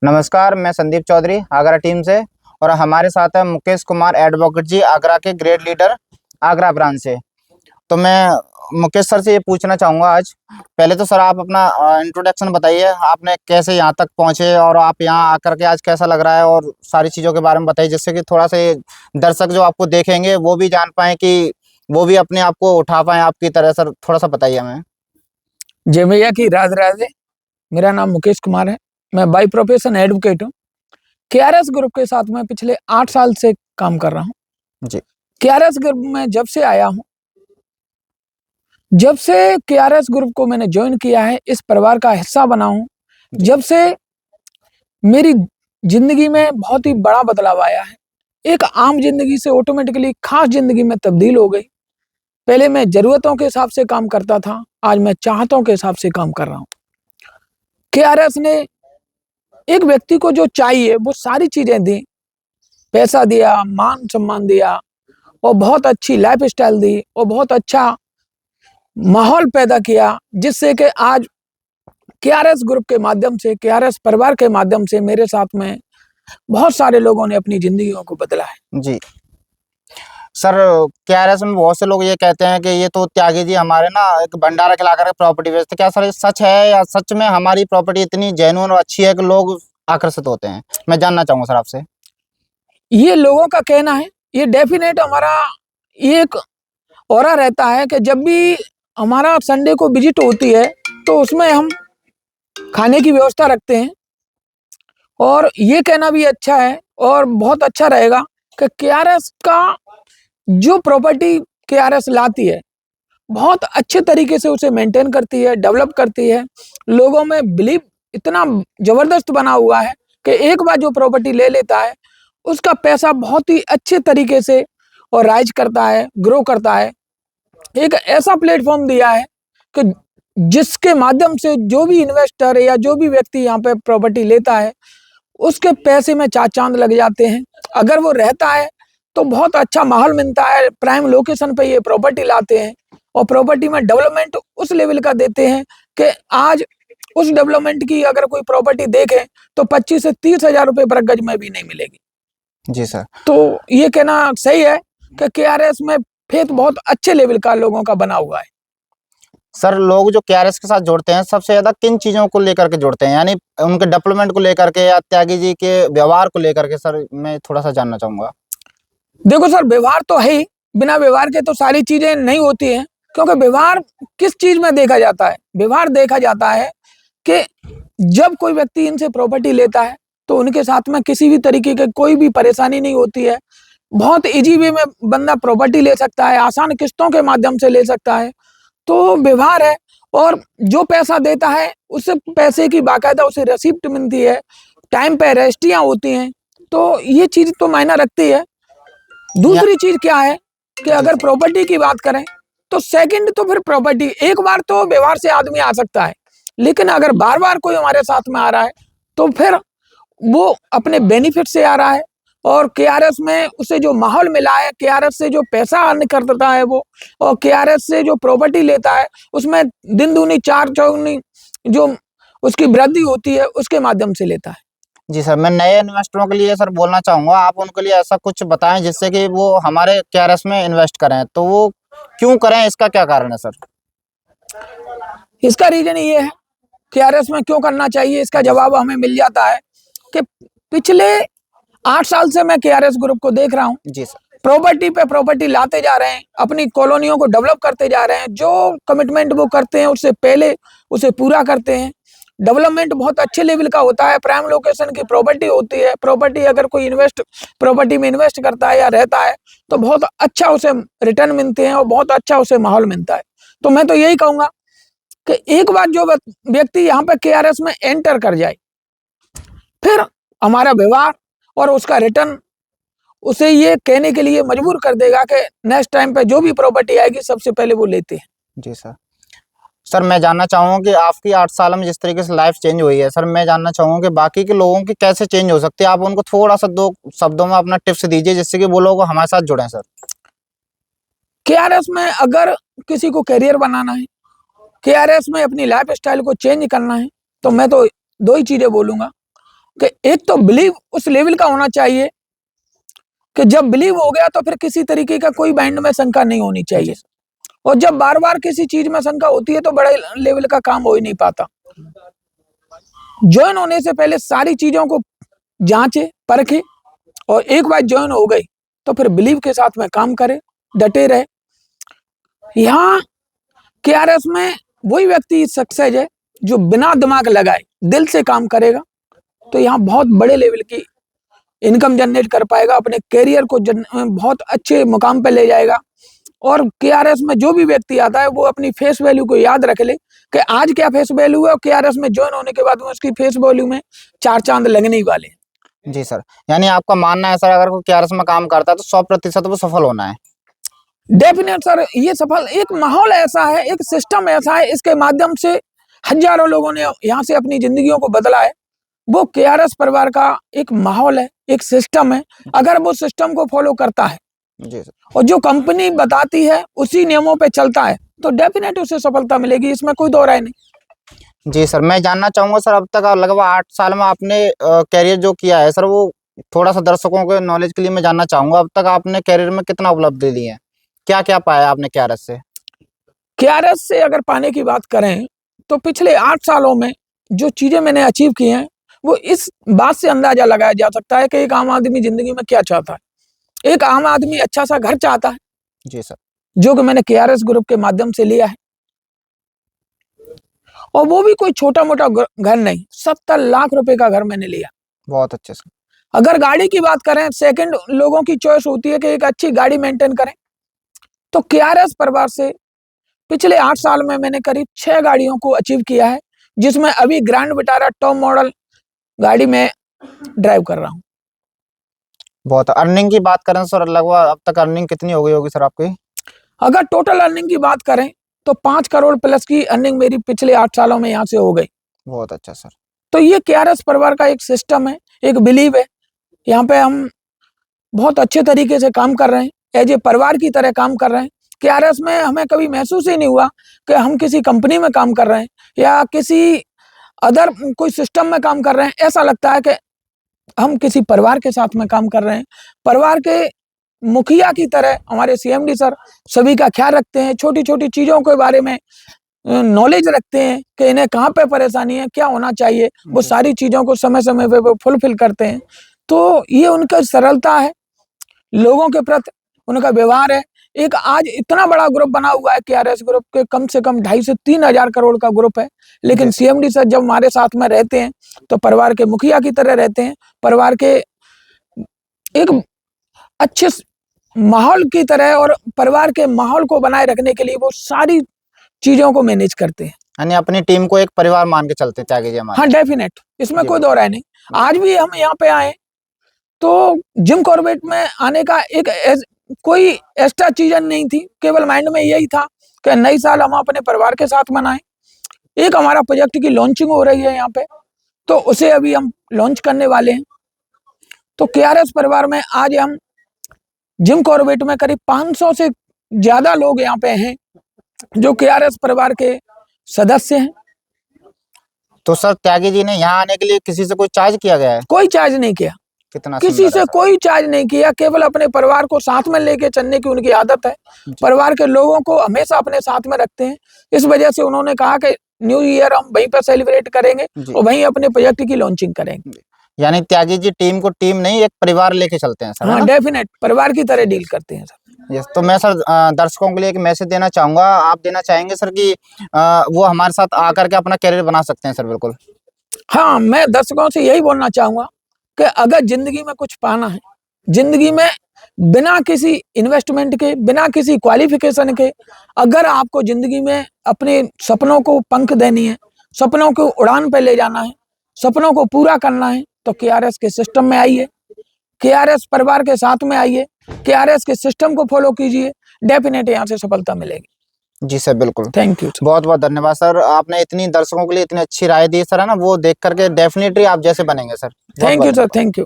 नमस्कार, मैं संदीप चौधरी आगरा टीम से। और हमारे साथ है मुकेश कुमार एडवोकेट जी, आगरा के ग्रेड लीडर, आगरा ब्रांच से। तो मैं मुकेश सर से ये पूछना चाहूँगा आज। पहले तो सर आप अपना इंट्रोडक्शन बताइए, आपने कैसे यहाँ तक पहुँचे और आप यहाँ आकर के आज कैसा लग रहा है, और सारी चीज़ों के बारे में बताइए, जिससे कि थोड़ा सा ये दर्शक जो आपको देखेंगे वो भी जान पाएँ कि वो भी अपने आप को उठा पाएँ आपकी तरह। सर थोड़ा सा बताइए हमें। जय भैया की राधे राधे। मेरा नाम मुकेश कुमार है। मैं बाई प्रोफेशन एडवोकेट हूँ। केआरएस ग्रुप के साथ मैं पिछले 8 साल से काम कर रहा हूँ जी। केआरएस ग्रुप में जब से आया हूँ, जब से केआरएस ग्रुप को मैंने ज्वाइन किया है, इस परिवार का हिस्सा बना हूँ, जब से मेरी जिंदगी में बहुत ही बड़ा बदलाव आया है। एक आम जिंदगी से ऑटोमेटिकली खास जिंदगी में तब्दील हो गई। पहले मैं जरूरतों के हिसाब से काम करता था, आज मैं चाहतों के हिसाब से काम कर रहा हूँ। केआरएस ने एक व्यक्ति को जो चाहिए वो सारी चीजें दी। पैसा दिया, मान सम्मान दिया, और बहुत अच्छी लाइफ स्टाइल दी, और बहुत अच्छा माहौल पैदा किया, जिससे कि आज केआरएस ग्रुप के माध्यम से, केआरएस परिवार के माध्यम से मेरे साथ में बहुत सारे लोगों ने अपनी जिंदगियों को बदला है। जी सर, केआरएस में बहुत से लोग ये कहते हैं कि ये तो त्यागी जी हमारे ना एक भंडारा खिलाकर प्रॉपर्टी बेचते। क्या सर ये सच है, या सच में हमारी प्रॉपर्टी इतनी जेन्युइन और अच्छी है कि लोग आकर्षित होते हैं? मैं जानना चाहूँगा सर आपसे। ये लोगों का कहना है, ये डेफिनेट हमारा ये एक ऑरा रहता है कि जब भी हमारा संडे को विजिट होती है तो उसमें हम खाने की व्यवस्था रखते हैं, और ये कहना भी अच्छा है और बहुत अच्छा रहेगा कि केआरएस का जो प्रॉपर्टी केआरएस लाती है, बहुत अच्छे तरीके से उसे मेंटेन करती है, डेवलप करती है। लोगों में बिलीव इतना जबरदस्त बना हुआ है कि एक बार जो प्रॉपर्टी ले लेता है, उसका पैसा बहुत ही अच्छे तरीके से और राइज करता है, ग्रो करता है। एक ऐसा प्लेटफॉर्म दिया है कि जिसके माध्यम से जो भी इन्वेस्टर या जो भी व्यक्ति यहाँ पे प्रॉपर्टी लेता है, उसके पैसे में चार चांद लग जाते हैं। अगर वो रहता है तो बहुत अच्छा माहौल मिलता है। प्राइम लोकेशन पे ये प्रॉपर्टी लाते हैं, और प्रॉपर्टी में डेवलपमेंट उस लेवल का देते हैं कि आज उस डेवलपमेंट की अगर कोई प्रॉपर्टी देखे तो 25 से 30 हजार रुपए पर गज में भी नहीं मिलेगी। जी सर। तो ये कहना सही है कि केआरएस में फेथ बहुत अच्छे लेवल का लोगों का बना हुआ है। सर लोग जो केआरएस के साथ जुड़ते हैं सबसे ज्यादा किन चीजों को लेकर के जुड़ते हैं, यानी उनके डेवलपमेंट को लेकर के या त्यागी जी के व्यवहार को लेकर के? सर मैं थोड़ा सा जानना चाहूंगा। देखो सर, व्यवहार तो है ही, बिना व्यवहार के तो सारी चीजें नहीं होती हैं। क्योंकि व्यवहार किस चीज में देखा जाता है? व्यवहार देखा जाता है कि जब कोई व्यक्ति इनसे प्रॉपर्टी लेता है तो उनके साथ में किसी भी तरीके की कोई भी परेशानी नहीं होती है। बहुत इजी वे में बंदा प्रॉपर्टी ले सकता है, आसान किस्तों के माध्यम से ले सकता है। तो व्यवहार है, और जो पैसा देता है उससे पैसे की बाकायदा उसे रिसिप्ट मिलती है, टाइम पे रजिस्ट्रियां होती हैं। तो ये चीज तो मायना रखती है। दूसरी चीज क्या है कि अगर प्रॉपर्टी की बात करें तो सेकंड तो फिर प्रॉपर्टी, एक बार तो व्यवहार से आदमी आ सकता है, लेकिन अगर बार बार कोई हमारे साथ में आ रहा है तो फिर वो अपने बेनिफिट से आ रहा है। और केआरएस में उसे जो माहौल मिला है, केआरएस से जो पैसा अर्न करता है वो, और केआरएस से जो प्रॉपर्टी लेता है उसमें दिन दूनी चार चौगुनी जो उसकी वृद्धि होती है, उसके माध्यम से लेता है। जी सर, मैं नए इन्वेस्टरों के लिए सर बोलना चाहूंगा, आप उनके लिए ऐसा कुछ बताएं जिससे कि वो हमारे केआरएस में इन्वेस्ट करें। तो वो क्यों करें, इसका क्या कारण है सर? इसका रीजन ये है, केआरएस में क्यों करना चाहिए, इसका जवाब हमें मिल जाता है कि पिछले 8 साल से मैं केआरएस ग्रुप को देख रहा हूँ। जी सर। प्रॉपर्टी पे प्रॉपर्टी लाते जा रहे हैं, अपनी कॉलोनियों को डेवलप करते जा रहे हैं। जो कमिटमेंट वो करते हैं उससे पहले उसे पूरा करते हैं। डेवलपमेंट बहुत अच्छे लेवल का होता है। प्राइम लोकेशन की प्रॉपर्टी होती है। प्रॉपर्टी अगर कोई प्रॉपर्टी में इन्वेस्ट करता है या रहता है तो बहुत अच्छा उसे रिटर्न मिलते हैं और बहुत अच्छा उसे माहौल मिलता है। तो मैं तो यही कहूंगा कि एक बार जो व्यक्ति यहाँ पे केआरएस में एंटर कर जाए, फिर हमारा व्यवहार और उसका रिटर्न उसे ये कहने के लिए मजबूर कर देगा कि नेक्स्ट टाइम पे जो भी प्रॉपर्टी आएगी सबसे पहले वो लेते हैं। जी सर। सर मैं जानना चाहूँगा कि आपकी 8 साल में जिस तरीके से लाइफ चेंज हुई है, सर मैं जानना चाहूँगा कि बाकी के लोगों की कैसे चेंज हो सकती है? आप उनको थोड़ा सा 2 शब्दों में अपना टिप्स दीजिए जिससे कि वो लोग हमारे साथ जुड़ें सर। केआरएस में अगर किसी को करियर बनाना है, केआरएस में अपनी लाइफ स्टाइल को चेंज करना है, तो मैं तो 2 ही चीजें बोलूंगा। कि एक तो बिलीव उस लेवल का होना चाहिए कि जब बिलीव हो गया तो फिर किसी तरीके का कोई माइंड में शंका नहीं होनी चाहिए, और जब बार बार किसी चीज में शंका होती है तो बड़े लेवल का काम हो ही नहीं पाता। ज्वाइन होने से पहले सारी चीजों को जांचे परखे, और एक बार ज्वाइन हो गई तो फिर बिलीव के साथ में काम करे, डटे रहे। यहाँ केआरएस में वही व्यक्ति सक्सेस है जो बिना दिमाग लगाए दिल से काम करेगा, तो यहाँ बहुत बड़े लेवल की इनकम जनरेट कर पाएगा, अपने कैरियर को बहुत अच्छे मुकाम पे ले जाएगा। और केआरएस में जो भी व्यक्ति आता है वो अपनी फेस वैल्यू को याद रख ले कि आज क्या फेस वैल्यू है, और केआरएस में ज्वाइन होने के बाद में उसकी फेस वैल्यू में 4 चांद लगने ही वाले हैं। जी सर, यानी आपका मानना है सर, अगर कोई केआरएस में काम करता है तो 100% वो सफल होना है। डेफिनेट सर, ये सफल, एक माहौल ऐसा है, एक सिस्टम ऐसा है, इसके माध्यम से हजारों लोगों ने यहाँ से अपनी जिंदगियों को बदला है। वो केआरएस परिवार का एक माहौल है, एक सिस्टम है। अगर वो सिस्टम को फॉलो करता है जी सर, और जो कंपनी बताती है उसी नियमों पे चलता है तो डेफिनेट उसे सफलता मिलेगी, इसमें कोई दो राय नहीं। जी सर, मैं जानना चाहूंगा सर, अब तक लगभग 8 साल में आपने कैरियर जो किया है सर, वो थोड़ा सा दर्शकों के नॉलेज के लिए मैं जानना चाहूंगा, अब तक आपने कैरियर में कितना उपलब्धि ली है, क्या क्या पाया आपने केआरएस से? केआरएस से अगर पाने की बात करें तो पिछले 8 सालों में जो चीजें मैंने अचीव की हैं वो इस बात से अंदाजा लगाया जा सकता है कि एक आम आदमी जिंदगी में क्या चाहता है। एक आम आदमी अच्छा सा घर चाहता है, जी सर, जो कि मैंने केआरएस ग्रुप के माध्यम से लिया है, और वो भी कोई छोटा मोटा घर नहीं, 70 लाख रुपए का घर मैंने लिया। बहुत अच्छे सर। अगर गाड़ी की बात करें, सेकंड लोगों की चॉइस होती है कि एक अच्छी गाड़ी मेंटेन करें, तो केआरएस परिवार से पिछले 8 साल में मैंने करीब 6 गाड़ियों को अचीव किया है, जिसमें अभी ग्रैंड विटारा टॉप मॉडल गाड़ी में ड्राइव कर रहा हूँ। बहुत। अर्निंग की बात करें सर, लगभग अब तक अर्निंग कितनी हो गई होगी सर आपकी? अगर टोटल अर्निंग की बात करें तो 5 करोड़ प्लस की अर्निंग मेरी पिछले 8 सालों में यहाँ से हो गई। बहुत अच्छा सर। तो ये केआरएस परिवार का एक सिस्टम है, एक बिलीव है। यहाँ पे हम बहुत अच्छे तरीके से काम कर रहे हैं, एज ए परिवार की तरह काम कर रहे हैं। केआरएस में हमें कभी महसूस ही नहीं हुआ कि हम किसी कंपनी में काम कर रहे हैं या किसी अदर कोई सिस्टम में काम कर रहे हैं। ऐसा लगता है कि हम किसी परिवार के साथ में काम कर रहे हैं। परिवार के मुखिया की तरह हमारे सीएमडी सर सभी का ख्याल रखते हैं, छोटी छोटी चीजों के बारे में नॉलेज रखते हैं कि इन्हें कहाँ पे परेशानी है, क्या होना चाहिए, वो सारी चीजों को समय समय पे वो फुलफिल करते हैं। तो ये उनका सरलता है, लोगों के प्रति उनका व्यवहार है। एक आज इतना बड़ा ग्रुप बना हुआ है केआरएस ग्रुप के, कम से कम 2.5 से 3 हजार करोड़ का ग्रुप है, लेकिन सीएमडी सर जब हमारे साथ में रहते हैं तो परिवार के मुखिया की तरह रहते हैं, परिवार के एक अच्छे माहौल की तरह, और परिवार के माहौल को बनाए रखने के लिए वो सारी चीजों को मैनेज करते हैं। यानी अपनी टीम को एक परिवार मान के चलते हैं त्यागी जी हमारे। हाँ डेफिनेट, इसमें कोई दो राय नहीं। आज भी हम यहाँ पे आए तो जिम कॉर्बेट में आने का एक कोई एक्स्ट्रा चीज नहीं थी, केवल माइंड में यही था कि नई साल हम अपने परिवार के साथ मनाएं। एक हमारा प्रोजेक्ट की लॉन्चिंग हो रही है यहाँ पे, तो उसे अभी हम लॉन्च करने वाले हैं। तो केआरएस परिवार में आज हम जिम कॉर्बेट में करीब 500 से ज्यादा लोग यहाँ पे हैं जो केआरएस परिवार के सदस्य हैं। तो सर त्यागी जी ने यहाँ आने के लिए किसी से कोई चार्ज किया गया है? कोई चार्ज नहीं किया, कितना किसी से कोई चार्ज नहीं किया, केवल अपने परिवार को साथ में लेके चलने की उनकी आदत है। परिवार के लोगों को हमेशा अपने साथ में रखते हैं, इस वजह से उन्होंने कहा कि न्यू ईयर हम वहीं पर सेलिब्रेट करेंगे और वहीं अपने प्रोजेक्ट की लॉन्चिंग करेंगे। यानी त्यागी जी टीम को टीम नहीं, एक परिवार लेके चलते हैं सर। हाँ डेफिनेट, परिवार की तरह डील करते हैं सर। यस, तो मैं सर दर्शकों के लिए एक मैसेज देना चाहूंगा, आप देना चाहेंगे सर कि वो हमारे साथ आकर के अपना कैरियर बना सकते हैं सर? बिल्कुल। हाँ, मैं दर्शकों से यही बोलना चाहूंगा कि अगर जिंदगी में कुछ पाना है, जिंदगी में बिना किसी इन्वेस्टमेंट के, बिना किसी क्वालिफिकेशन के, अगर आपको जिंदगी में अपने सपनों को पंख देनी है, सपनों को उड़ान पे ले जाना है, सपनों को पूरा करना है, तो केआरएस के सिस्टम में आइए, केआरएस परिवार के साथ में आइए, केआरएस के सिस्टम को फॉलो कीजिए, डेफिनेट यहाँ से सफलता मिलेगी। जी सर, बिल्कुल। थैंक यू, बहुत बहुत धन्यवाद सर, आपने इतनी दर्शकों के लिए इतनी अच्छी राय दी सर, है ना, वो देख करके डेफिनेटली आप जैसे बनेंगे sir. Thank you sir, thank you.